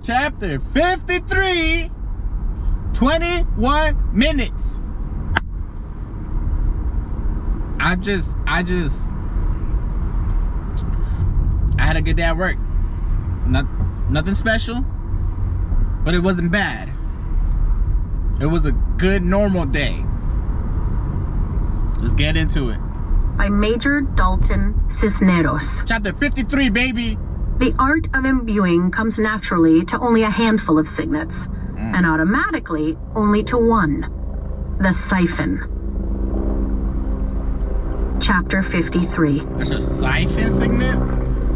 Chapter 53, 21 minutes. I had a good day at work. Nothing special, but it wasn't bad. It was a good, normal day. Let's get into it. By Major Dalton Cisneros. Chapter 53, baby. The art of imbuing comes naturally to only a handful of signets, and automatically only to one: the siphon. Chapter 53. There's a siphon signet?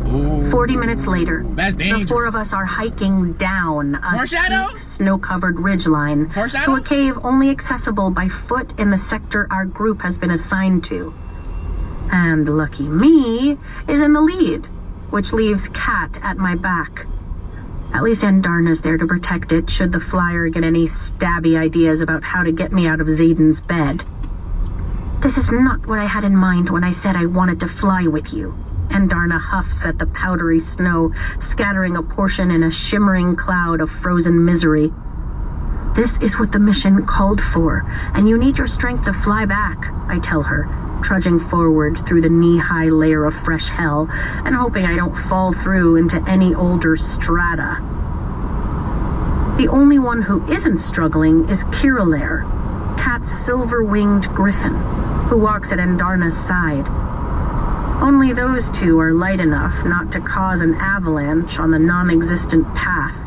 Ooh. 40 minutes later, That's dangerous. the four of us are hiking down a steep, snow-covered ridgeline to a cave only accessible by foot in the sector our group has been assigned to. And lucky me is in the lead, which leaves Kat at my back. At least Andarna's there to protect it should the flyer get any stabby ideas about how to get me out of Zayden's bed. This is not what I had in mind when I said I wanted to fly with you. Andarna huffs at the powdery snow, scattering a portion in a shimmering cloud of frozen misery. This is what the mission called for, and you need your strength to fly back, I tell her, trudging forward through the knee-high layer of fresh hell, and hoping I don't fall through into any older strata. The only one who isn't struggling is Kiralair, Kat's silver-winged griffin, who walks at Andarna's side. Only those two are light enough not to cause an avalanche on the non-existent path.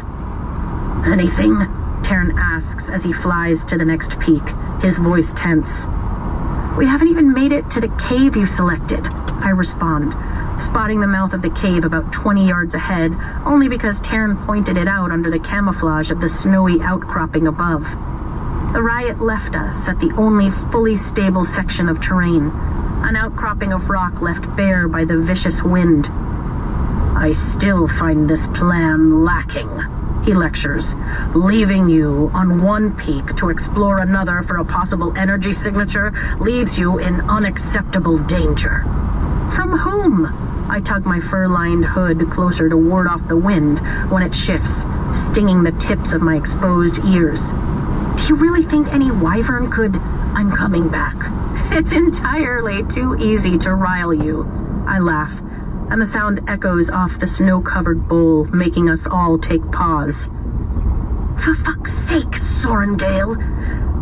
Anything? Terran asks as he flies to the next peak, his voice tense. We haven't even made it to the cave you selected, I respond, spotting the mouth of the cave about 20 yards ahead, only because Terran pointed it out under the camouflage of the snowy outcropping above. The riot left us at the only fully stable section of terrain, an outcropping of rock left bare by the vicious wind. I still find this plan lacking, he lectures, leaving you on one peak to explore another for a possible energy signature leaves you in unacceptable danger. From whom? I tug my fur-lined hood closer to ward off the wind when it shifts, stinging the tips of my exposed ears. Do you really think any wyvern could... I'm coming back. It's entirely too easy to rile you. I laugh, and the sound echoes off the snow-covered bowl, making us all take pause. For fuck's sake, Sorendale,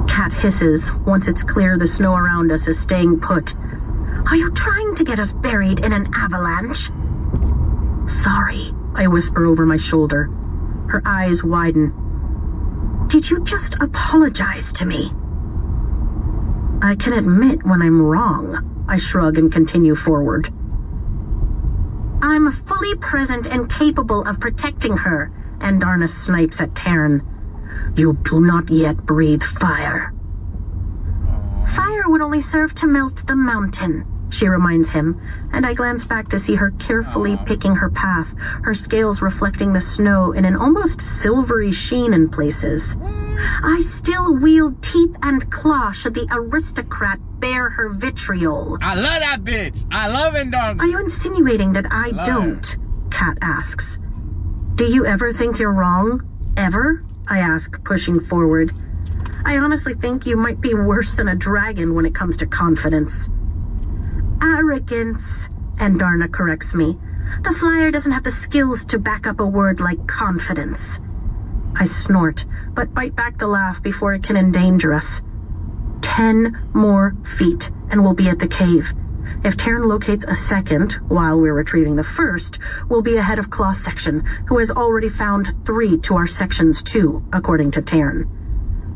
Kat hisses once it's clear the snow around us is staying put. Are you trying to get us buried in an avalanche? Sorry, I whisper over my shoulder. Her eyes widen. Did you just apologize to me? I can admit when I'm wrong, I shrug and continue forward. I'm fully present and capable of protecting her, Andarna snipes at Terran. You do not yet breathe fire. Fire would only serve to melt the mountain, she reminds him, and I glance back to see her carefully picking her path, her scales reflecting the snow in an almost silvery sheen in places. I still wield teeth and claw should the aristocrat bear her vitriol. I love that bitch. I love Andarna. Are you insinuating that I don't? Kat asks. Do you ever think you're wrong? Ever? I ask, pushing forward. I honestly think you might be worse than a dragon when it comes to confidence. Arrogance, Andarna corrects me. The flyer doesn't have the skills to back up a word like confidence. I snort, but bite back the laugh before it can endanger us. 10 more feet, and we'll be at the cave. If Terran locates a second, while we're retrieving the first, we'll be ahead of Claw Section, who has already found 3 to our sections 2, according to Terran.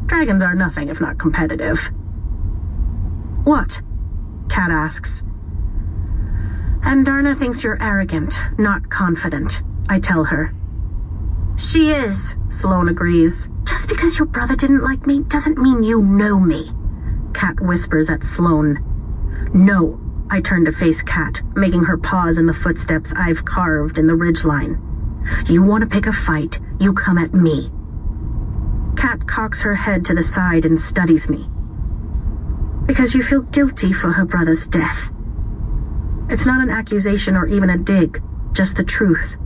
Dragons are nothing if not competitive. What? Kat asks. Andarna thinks you're arrogant, not confident, I tell her. She is, Sloane agrees. Just because your brother didn't like me doesn't mean you know me, Kat whispers at Sloane. No, I turn to face Kat, making her pause in the footsteps I've carved in the ridgeline. You want to pick a fight, you come at me. Kat cocks her head to the side and studies me. Because you feel guilty for her brother's death. It's not an accusation or even a dig, just the truth.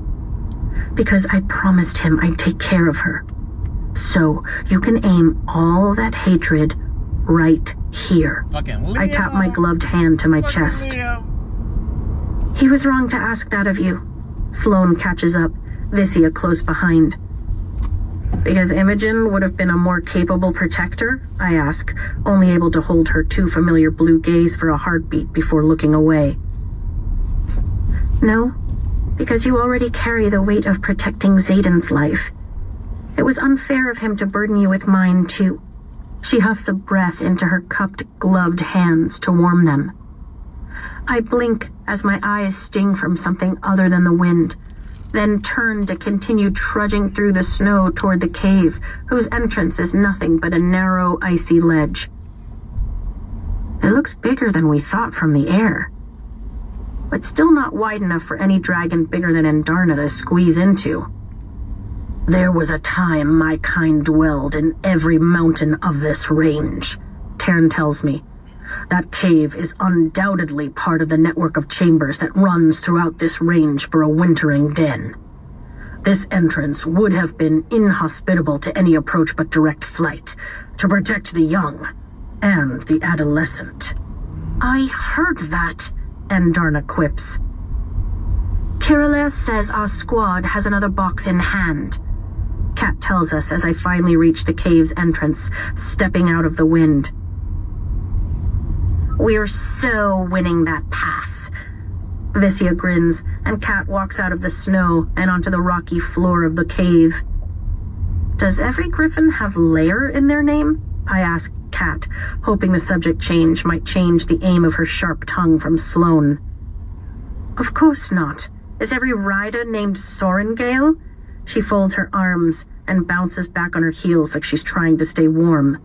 Because I promised him I'd take care of her. So you can aim all that hatred right here. Fucking Leo. I tap my gloved hand to my Fucking chest. Leo. He was wrong to ask that of you. Sloane catches up, Vissia close behind. Because Imogen would have been a more capable protector, I ask, only able to hold her too familiar blue gaze for a heartbeat before looking away. No, because you already carry the weight of protecting Xaden's life. It was unfair of him to burden you with mine, too. She huffs a breath into her cupped, gloved hands to warm them. I blink as my eyes sting from something other than the wind, then turn to continue trudging through the snow toward the cave, whose entrance is nothing but a narrow, icy ledge. It looks bigger than we thought from the air, but still not wide enough for any dragon bigger than Endarna to squeeze into. There was a time my kind dwelled in every mountain of this range, Tarn tells me. That cave is undoubtedly part of the network of chambers that runs throughout this range for a wintering den. This entrance would have been inhospitable to any approach but direct flight, to protect the young and the adolescent. I heard that, Endarna quips. Kirilleh says our squad has another box in hand. Kat tells us as I finally reach the cave's entrance, stepping out of the wind. We're so winning that pass. Vissia grins, and Kat walks out of the snow and onto the rocky floor of the cave. Does every griffin have Lair in their name? I ask Kat, hoping the subject change might change the aim of her sharp tongue from Sloane. Of course not. Is every rider named Sorengale? She folds her arms and bounces back on her heels like she's trying to stay warm.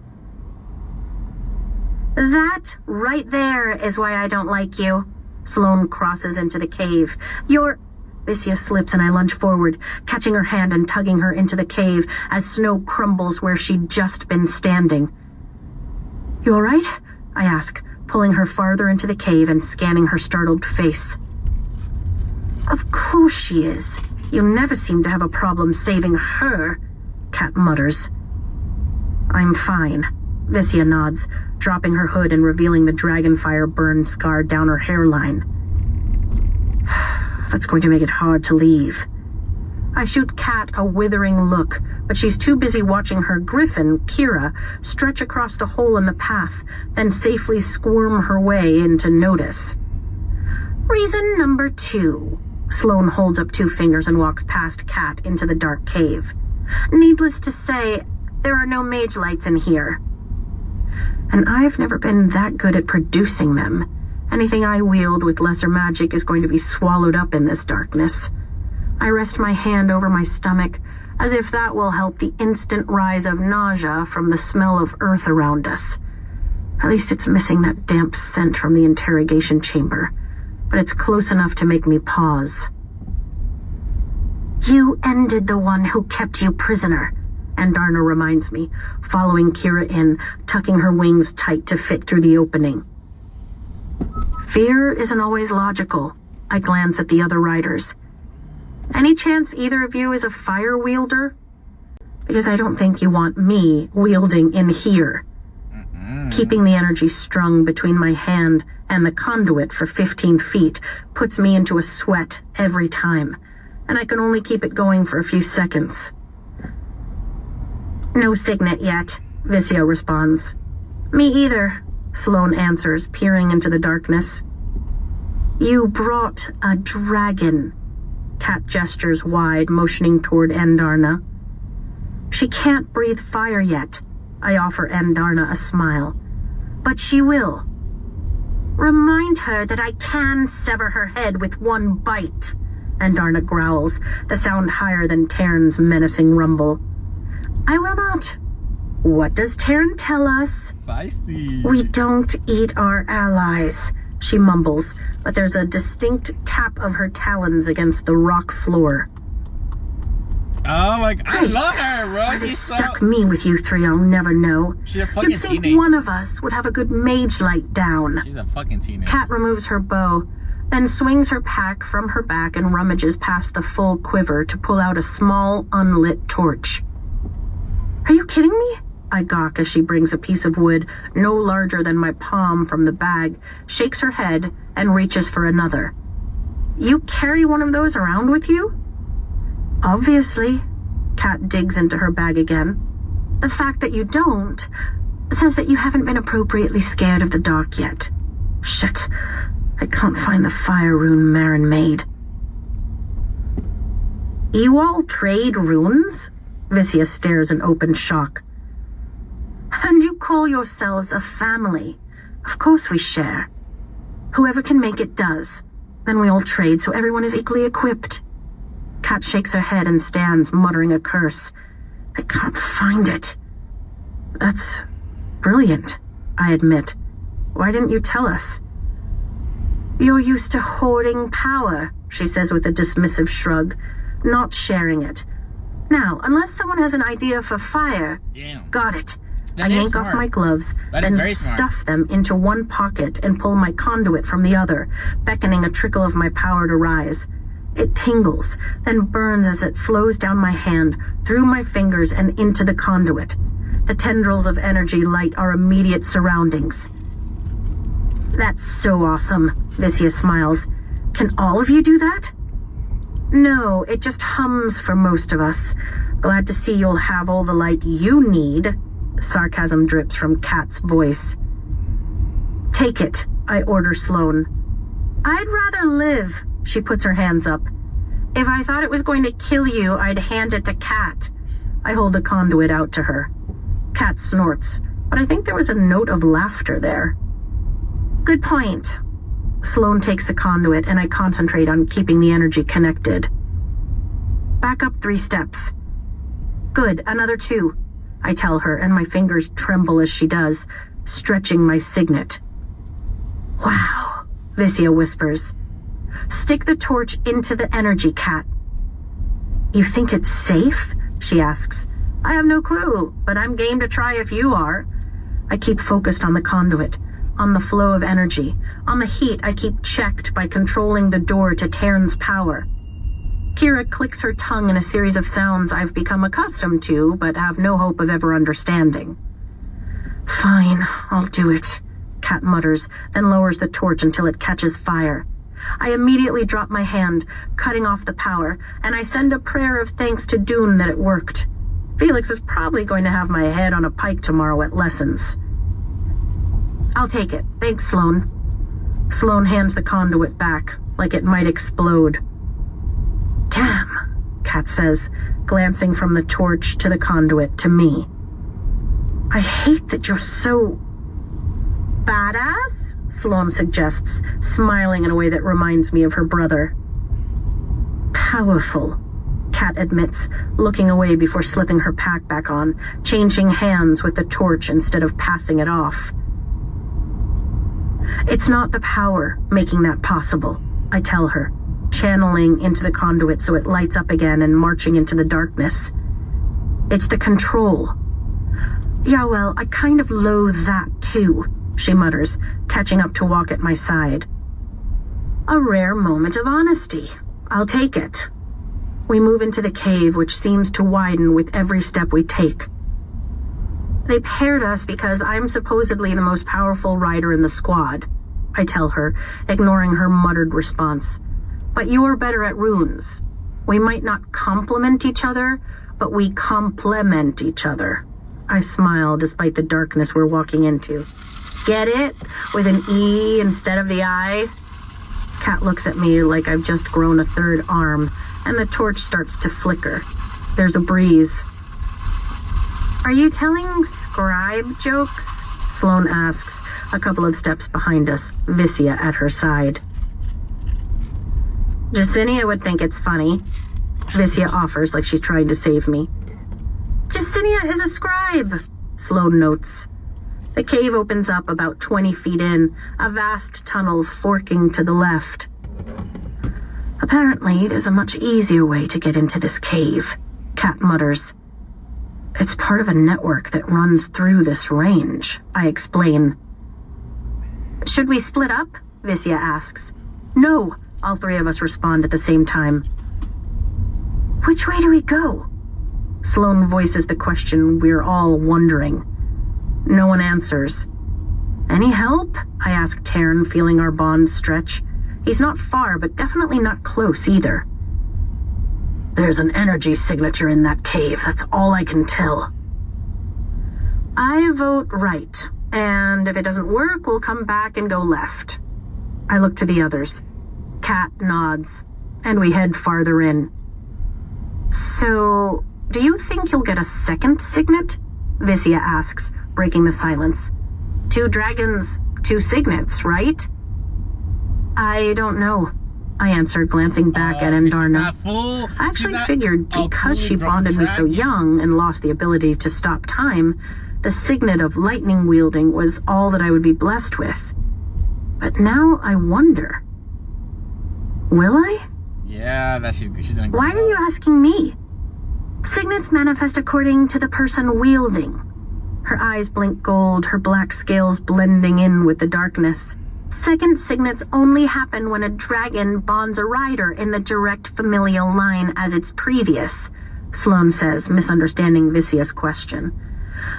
That right there is why I don't like you. Sloane crosses into the cave. Vissia slips and I lunge forward, catching her hand and tugging her into the cave as snow crumbles where she'd just been standing. You all right? I ask, pulling her farther into the cave and scanning her startled face. Of course she is. You never seem to have a problem saving her, Kat mutters. I'm fine. Vissia nods, dropping her hood and revealing the dragonfire burn scar down her hairline. That's going to make it hard to leave. I shoot Kat a withering look, but she's too busy watching her griffin, Kira, stretch across the hole in the path, then safely squirm her way in to notice. Reason number 2. Sloane holds up 2 fingers and walks past Kat into the dark cave. Needless to say, there are no mage lights in here. And I've never been that good at producing them. Anything I wield with lesser magic is going to be swallowed up in this darkness. I rest my hand over my stomach, as if that will help the instant rise of nausea from the smell of earth around us. At least it's missing that damp scent from the interrogation chamber, but it's close enough to make me pause. You ended the one who kept you prisoner, Endarna reminds me, following Kira in, tucking her wings tight to fit through the opening. Fear isn't always logical. I glance at the other riders. Any chance either of you is a fire wielder? Because I don't think you want me wielding in here. Keeping the energy strung between my hand and the conduit for 15 feet puts me into a sweat every time, and I can only keep it going for a few seconds. No signet yet, Vissia responds. Me either, Sloane answers, peering into the darkness. You brought a dragon. Kat gestures wide, motioning toward Endarna. She can't breathe fire yet. I offer Endarna a smile. But she will. Remind her that I can sever her head with one bite, Endarna growls, the sound higher than Tarn's menacing rumble. I will not. What does Tarn tell us? Feisty. We don't eat our allies, she mumbles, but there's a distinct tap of her talons against the rock floor. Oh my god, I love her, bro. Why they stuck me with you 3, I'll never know. She's a fucking You'd think teenager. one of us would have a good mage light down. She's a fucking teenager. Kat removes her bow, then swings her pack from her back and rummages past the full quiver to pull out a small, unlit torch. Are you kidding me? I gawk as she brings a piece of wood no larger than my palm from the bag, shakes her head, and reaches for another. You carry one of those around with you? Obviously. Kat digs into her bag again. The fact that you don't says that you haven't been appropriately scared of the dark yet. Shit. I can't find the fire rune Marin made. Ewall trade runes? Visya stares in open shock. And you call yourselves a family. Of course we share. Whoever can make it does. Then we all trade so everyone is equally equipped. Kat shakes her head and stands, muttering a curse. I can't find it. That's brilliant, I admit. Why didn't you tell us? You're used to hoarding power, she says with a dismissive shrug, not sharing it. Now, unless someone has an idea for fire... Damn. Got it. I yank off my gloves, then stuff them into one pocket and pull my conduit from the other, beckoning a trickle of my power to rise. It tingles, then burns as it flows down my hand, through my fingers and into the conduit. The tendrils of energy light our immediate surroundings. That's so awesome, Visya smiles. Can all of you do that? No, it just hums for most of us. Glad to see you'll have all the light you need. Sarcasm drips from Kat's voice. Take it, I order Sloane. I'd rather live, she puts her hands up. If I thought it was going to kill you, I'd hand it to Kat. I hold the conduit out to her. Kat snorts, but I think there was a note of laughter there. Good point. Sloane takes the conduit and I concentrate on keeping the energy connected. Back up 3 steps. Good, another 2. I tell her, and my fingers tremble as she does, stretching my signet. Wow, Visya whispers. Stick the torch into the energy, Kat. You think it's safe? She asks. I have no clue, but I'm game to try if you are. I keep focused on the conduit, on the flow of energy, on the heat I keep checked by controlling the door to Tarn's power. Kira clicks her tongue in a series of sounds I've become accustomed to, but have no hope of ever understanding. Fine, I'll do it, Kat mutters, then lowers the torch until it catches fire. I immediately drop my hand, cutting off the power, and I send a prayer of thanks to Dune that it worked. Felix is probably going to have my head on a pike tomorrow at lessons. I'll take it. Thanks, Sloane. Sloane hands the conduit back, like it might explode. Damn, Kat says, glancing from the torch to the conduit to me. I hate that you're so... badass? Sloane suggests, smiling in a way that reminds me of her brother. Powerful, Kat admits, looking away before slipping her pack back on, changing hands with the torch instead of passing it off. It's not the power making that possible, I tell her, channeling into the conduit so it lights up again and marching into the darkness. It's the control. Yeah, well, I kind of loathe that too, she mutters, catching up to walk at my side. A rare moment of honesty. I'll take it. We move into the cave, which seems to widen with every step we take. They paired us because I'm supposedly the most powerful rider in the squad, I tell her, ignoring her muttered response. But you're better at runes. We might not complement each other, but we complement each other. I smile despite the darkness we're walking into. Get it? With an E instead of the I? Kat looks at me like I've just grown a third arm, and the torch starts to flicker. There's a breeze. Are you telling scribe jokes? Sloane asks, a couple of steps behind us, Visya at her side. Jacinia would think it's funny, Visya offers like she's trying to save me. Jacinia is a scribe, Sloane notes. The cave opens up about 20 feet in, a vast tunnel forking to the left. Apparently, there's a much easier way to get into this cave, Kat mutters. It's part of a network that runs through this range, I explain. Should we split up? Visya asks. No, all three of us respond at the same time. Which way do we go? Sloan voices the question we're all wondering. No one answers. Any help? I ask Taryn, feeling our bond stretch. He's not far, but definitely not close either. There's an energy signature in that cave, that's all I can tell. I vote right, and if it doesn't work, we'll come back and go left. I look to the others. Kat nods, and we head farther in. So, do you think you'll get a second signet? Visya asks, breaking the silence. 2 dragons, 2 signets, right? I don't know, I answered, glancing back at Andarna. I actually figured because she bonded me so young and lost the ability to stop time, the signet of lightning wielding was all that I would be blessed with. But now I wonder. Will I? Yeah, she's gonna go. Why are you asking me? Signets manifest according to the person wielding. Her eyes blink gold, her black scales blending in with the darkness. Second signets only happen when a dragon bonds a rider in the direct familial line as its previous, Sloan says, misunderstanding Visya's question.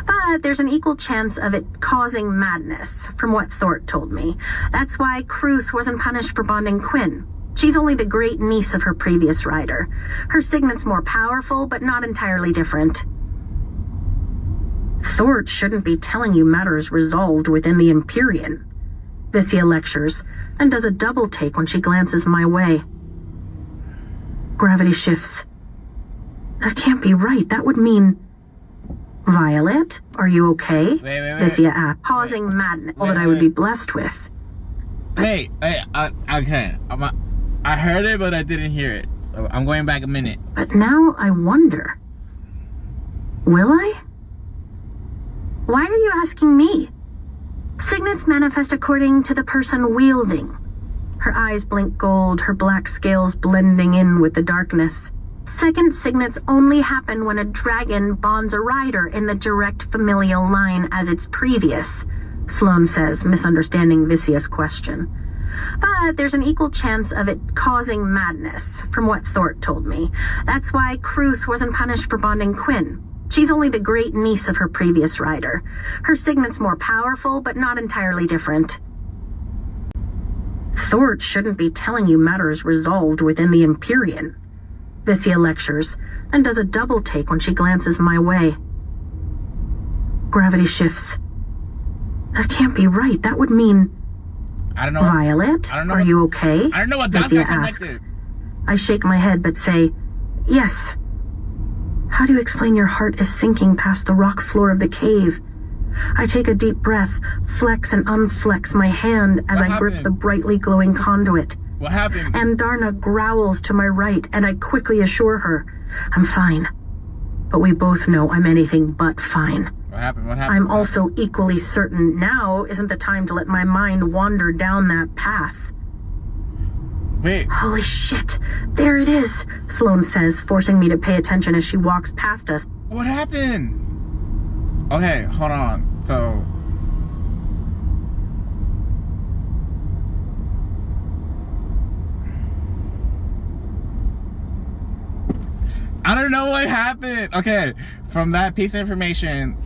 But there's an equal chance of it causing madness, from what Thort told me. That's why Kruth wasn't punished for bonding Quinn. She's only the great niece of her previous rider. Her signet's more powerful, but not entirely different. Thort shouldn't be telling you matters resolved within the Empyrean, Visya lectures, and does a double take when she glances my way. Gravity shifts. That can't be right. That would mean... Violet, are you okay? Wait. Visya asked, causing madness, all that I would be blessed with. Okay. I heard it, but I didn't hear it. So I'm going back a minute. But now I wonder. Will I? Why are you asking me? Signets manifest according to the person wielding. Her eyes blink gold, her black scales blending in with the darkness. Second signets only happen when a dragon bonds a rider in the direct familial line as its previous, Sloan says, misunderstanding Visya's question. But there's an equal chance of it causing madness, from what Thort told me. That's why Kruth wasn't punished for bonding Quinn. She's only the great niece of her previous rider. Her signet's more powerful, but not entirely different. Thort shouldn't be telling you matters resolved within the Empyrean, Visya lectures, and does a double take when she glances my way. Gravity shifts. That can't be right. That would mean... I don't know. Violet, are you okay? I don't know what that's Visya asks. I shake my head but say, yes. How do you explain your heart is sinking past the rock floor of the cave? I take a deep breath, flex and unflex my hand as I grip the brightly glowing conduit. What happened? Andarna growls to my right, and I quickly assure her, I'm fine. But we both know I'm anything but fine. What happened? I'm also equally certain now isn't the time to let my mind wander down that path. Wait. Holy shit, there it is, Sloan says, forcing me to pay attention as she walks past us. What happened? Okay, hold on. So... I don't know what happened. Okay, from that piece of information,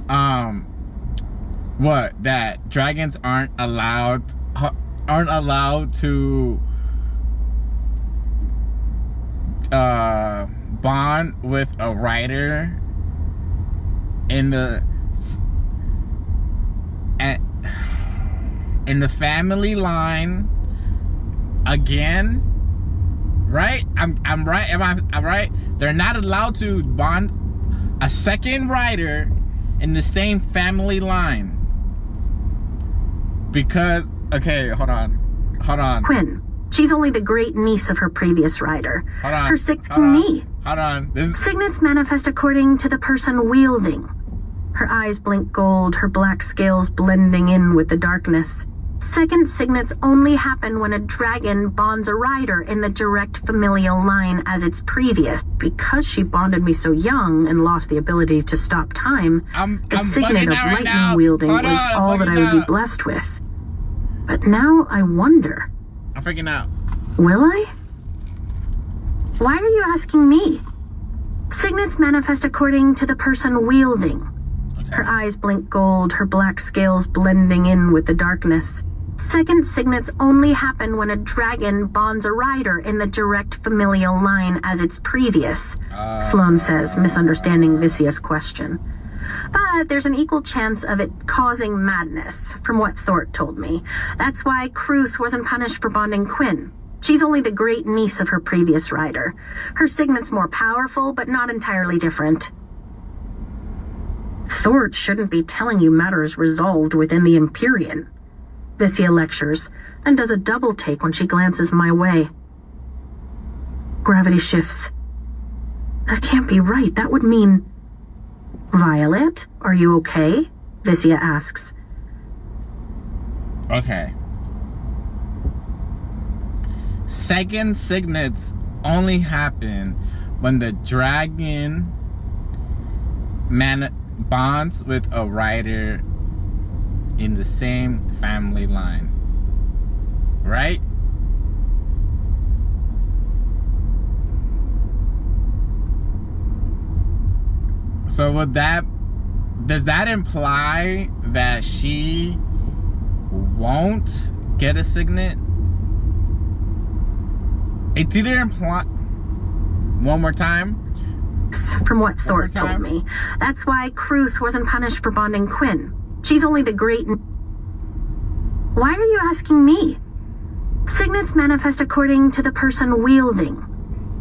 that dragons aren't allowed to bond with a rider in the family line again. Right? I'm right. I'm right? They're not allowed to bond a second rider in the same family line. Because, okay, hold on. Quinn. She's only the great niece of her previous rider. Hold on. Her sixth me. Hold on. Signets manifest according to the person wielding. Her eyes blink gold, her black scales blending in with the darkness. Second signets only happen when a dragon bonds a rider in the direct familial line as its previous. Because she bonded me so young and lost the ability to stop time, the signet of lightning wielding was all that I would be blessed with. But now I wonder. I'm freaking out. Will I? Why are you asking me? Signets manifest according to the person wielding. Okay. Her eyes blink gold, her black scales blending in with the darkness. Second signets only happen when a dragon bonds a rider in the direct familial line as its previous, Sloane says, misunderstanding Vicious' question. But there's an equal chance of it causing madness, from what Thort told me. That's why Kruth wasn't punished for bonding Quinn. She's only the great niece of her previous rider. Her signet's more powerful, but not entirely different. Thort shouldn't be telling you matters resolved within the Empyrean. Vicia lectures, and does a double take when she glances my way. Gravity shifts. That can't be right. That would mean... Violet, are you okay? Vicia asks. Okay. Second signets only happen when the dragon bonds with a rider in the same family line, right? So does that imply that she won't get a signet? It's either imply... One more time? From what Thort told me. That's why Kruth wasn't punished for bonding Quinn. She's only the great... Why are you asking me? Signets manifest according to the person wielding.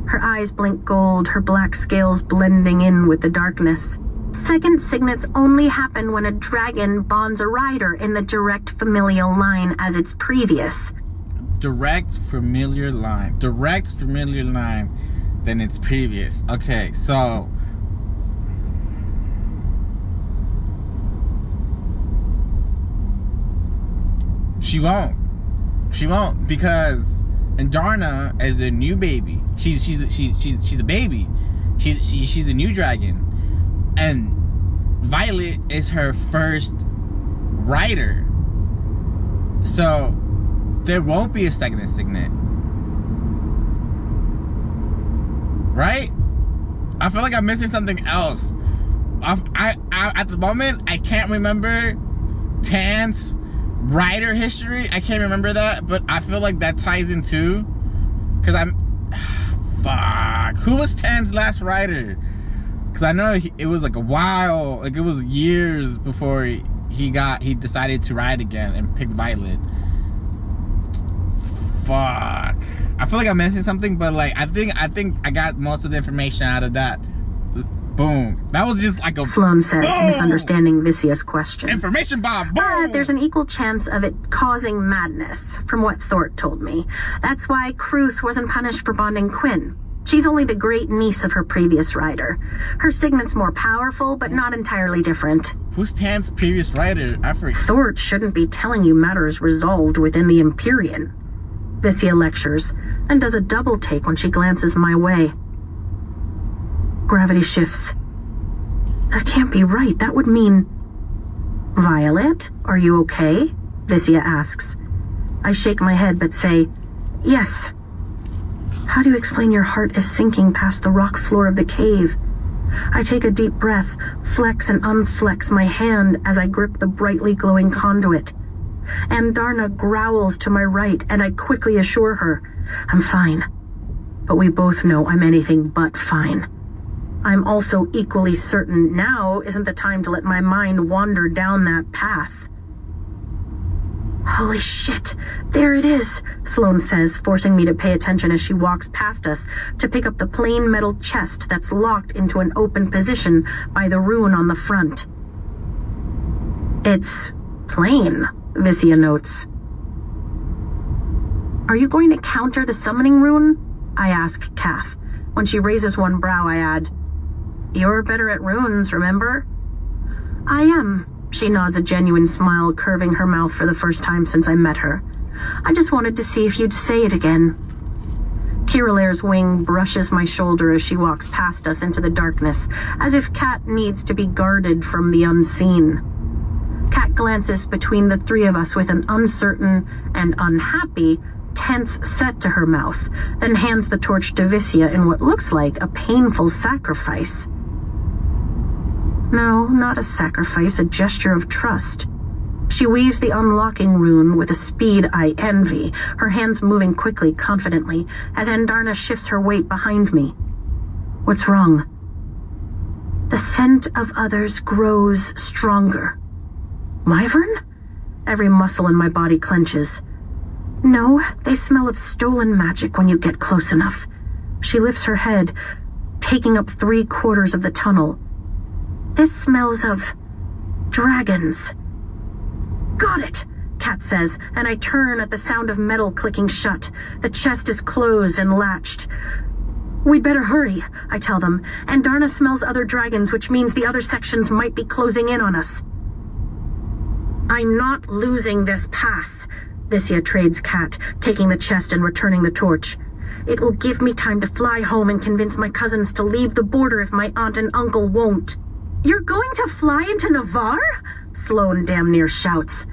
Her eyes blink gold, her black scales blending in with the darkness. Second signets only happen when a dragon bonds a rider in the direct familial line as its previous. Direct familiar line than its previous. Okay, so she won't because Andarna is a new baby. She's a baby. She's a new dragon, and Violet is her first rider. So there won't be a second signet, right? I feel like I'm missing something else. I at the moment I can't remember Tan's rider history. I can't remember that, but I feel like that ties in too, because fuck, who was Tan's last rider? Because I know it was like a while, like it was years before he decided to ride again and picked Violet. Fuck, I feel like I'm missing something, but like I think I got most of the information out of that. Boom. That was just like a... Sloane says, boom, misunderstanding Vicious' question. Information bomb. Boom. But there's an equal chance of it causing madness, from what Thort told me. That's why Kruth wasn't punished for bonding Quinn. She's only the great niece of her previous rider. Her signet's more powerful, but not entirely different. Who's Tan's previous rider? I forget. Thort shouldn't be telling you matters resolved within the Empyrean. Vicia lectures, and does a double take when she glances my way. Gravity shifts. That can't be right. That would mean... Violet, are you okay? Vicia asks. I shake my head but say, yes. How do you explain your heart is sinking past the rock floor of the cave? I take a deep breath, flex and unflex my hand as I grip the brightly glowing conduit. Andarna growls to my right, and I quickly assure her, I'm fine. But we both know I'm anything but fine. I'm also equally certain now isn't the time to let my mind wander down that path. Holy shit, there it is, Sloane says, forcing me to pay attention as she walks past us to pick up the plain metal chest that's locked into an open position by the rune on the front. It's plain, Vicia notes. Are you going to counter the summoning rune? I ask Kath. When she raises one brow, I add, You're better at runes, remember? I am. She nods, a genuine smile curving her mouth for the first time since I met her. I just wanted to see if you'd say it again. Kirillaire's wing brushes my shoulder as she walks past us into the darkness, as if Kat needs to be guarded from the unseen. Kat glances between the three of us with an uncertain and unhappy tense set to her mouth, then hands the torch to Visya in what looks like a painful sacrifice. No, not a sacrifice, a gesture of trust. She weaves the unlocking rune with a speed I envy, her hands moving quickly, confidently, as Andarna shifts her weight behind me. What's wrong? The scent of others grows stronger. Wyvern? Every muscle in my body clenches. No, they smell of stolen magic when you get close enough. She lifts her head, taking up 3/4 of the tunnel. This smells of dragons. Got it, Kat says, and I turn at the sound of metal clicking shut. The chest is closed and latched. We'd better hurry, I tell them. Andarna smells other dragons, which means the other sections might be closing in on us. I'm not losing this pass, Visya trades Kat, taking the chest and returning the torch. It will give me time to fly home and convince my cousins to leave the border if my aunt and uncle won't. You're going to fly into Navarre? Sloane damn near shouts.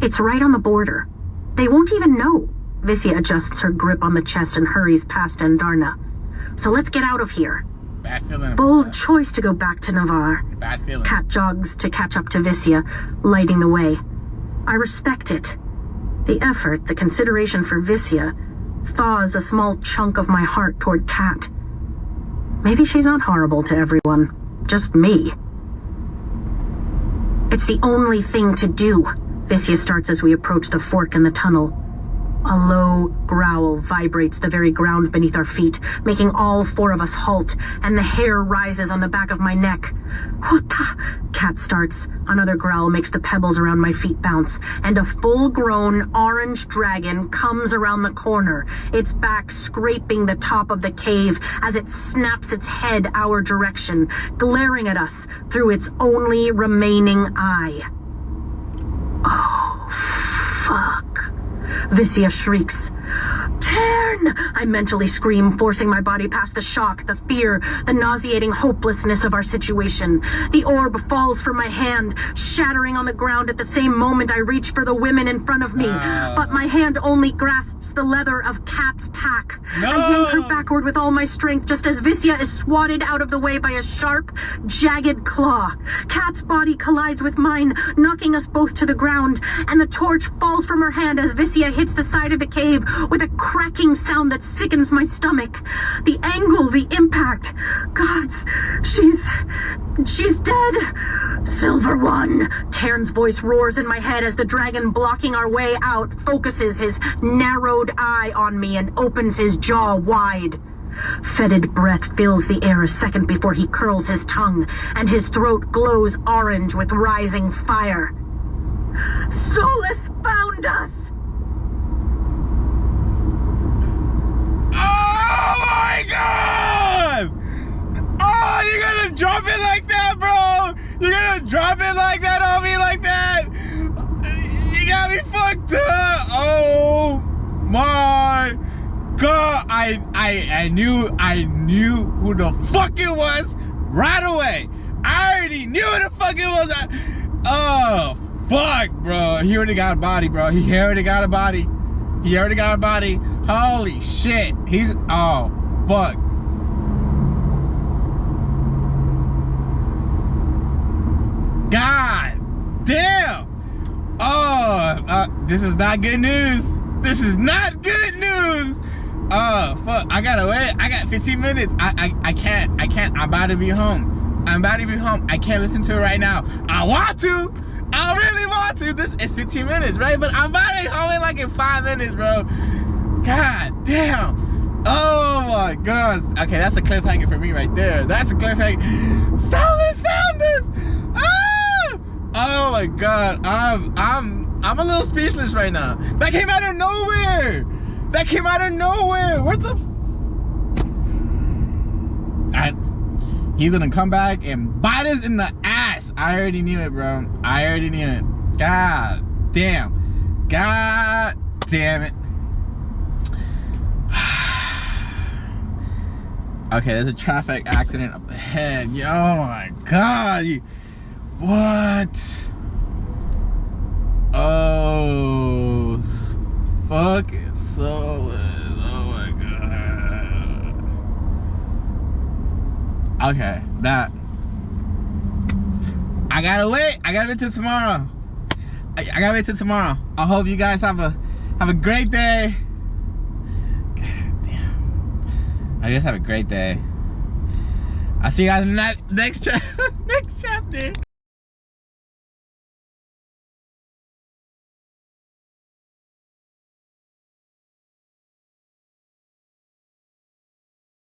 It's right on the border. They won't even know. Visya adjusts her grip on the chest and hurries past Andarna. So let's get out of here. Bad feeling. Bold choice to go back to Navarre. Bad feeling. Kat jogs to catch up to Visya, lighting the way. I respect it. The effort, the consideration for Visya, thaws a small chunk of my heart toward Kat. Maybe she's not horrible to everyone. Just me. It's the only thing to do, Visya starts as we approach the fork in the tunnel. A low growl vibrates the very ground beneath our feet, making all 4 of us halt, and the hair rises on the back of my neck. What the? Kat starts. Another growl makes the pebbles around my feet bounce, and a full-grown orange dragon comes around the corner, its back scraping the top of the cave as it snaps its head our direction, glaring at us through its only remaining eye. Oh, fuck. Visya shrieks. Turn! I mentally scream, forcing my body past the shock, the fear, the nauseating hopelessness of our situation. The orb falls from my hand, shattering on the ground at the same moment I reach for the women in front of me. But my hand only grasps the leather of Kat's pack. No. I yank her backward with all my strength, just as Visya is swatted out of the way by a sharp, jagged claw. Kat's body collides with mine, knocking us both to the ground, and the torch falls from her hand as Visya hits the side of the cave with a cracking sound that sickens my stomach. The angle, the impact. Gods, she's dead. Silver One, Tarn's voice roars in my head as the dragon blocking our way out focuses his narrowed eye on me and opens his jaw wide. Fetid breath fills the air a second before he curls his tongue, and his throat glows orange with rising fire. Solas found us! Oh my god! Oh, you're gonna drop it like that, bro! You're gonna drop it like that on me like that? You got me fucked up! Oh my god! I knew who the fuck it was right away! I already knew who the fuck it was! Oh, fuck, bro. He already got a body, bro. He already got a body. He already got a body. Holy shit. He's, oh, fuck. God damn. Oh, this is not good news. This is not good news. Oh, fuck. I gotta wait. I got 15 minutes. I can't. I'm about to be home. I'm about to be home. I can't listen to it right now. I want to. I really want to. This is 15 minutes, right? But I'm about to be home in like in 5 minutes, bro. God damn. Oh my god. Okay, that's a cliffhanger for me right there. That's a cliffhanger. Solas found us. Ah! Oh my god. I'm a little speechless right now. That came out of nowhere. That came out of nowhere. What the? He's gonna come back and bite us in the ass. I already knew it, bro. I already knew it. God damn. God damn it. Okay, there's a traffic accident up ahead. Oh my god. What? Oh, Fucking SOLAS. Oh my god. Okay, that. I gotta wait till tomorrow. I gotta wait till tomorrow. I hope you guys have a great day. God damn. I guess have a great day. I'll see you guys in the next chapter.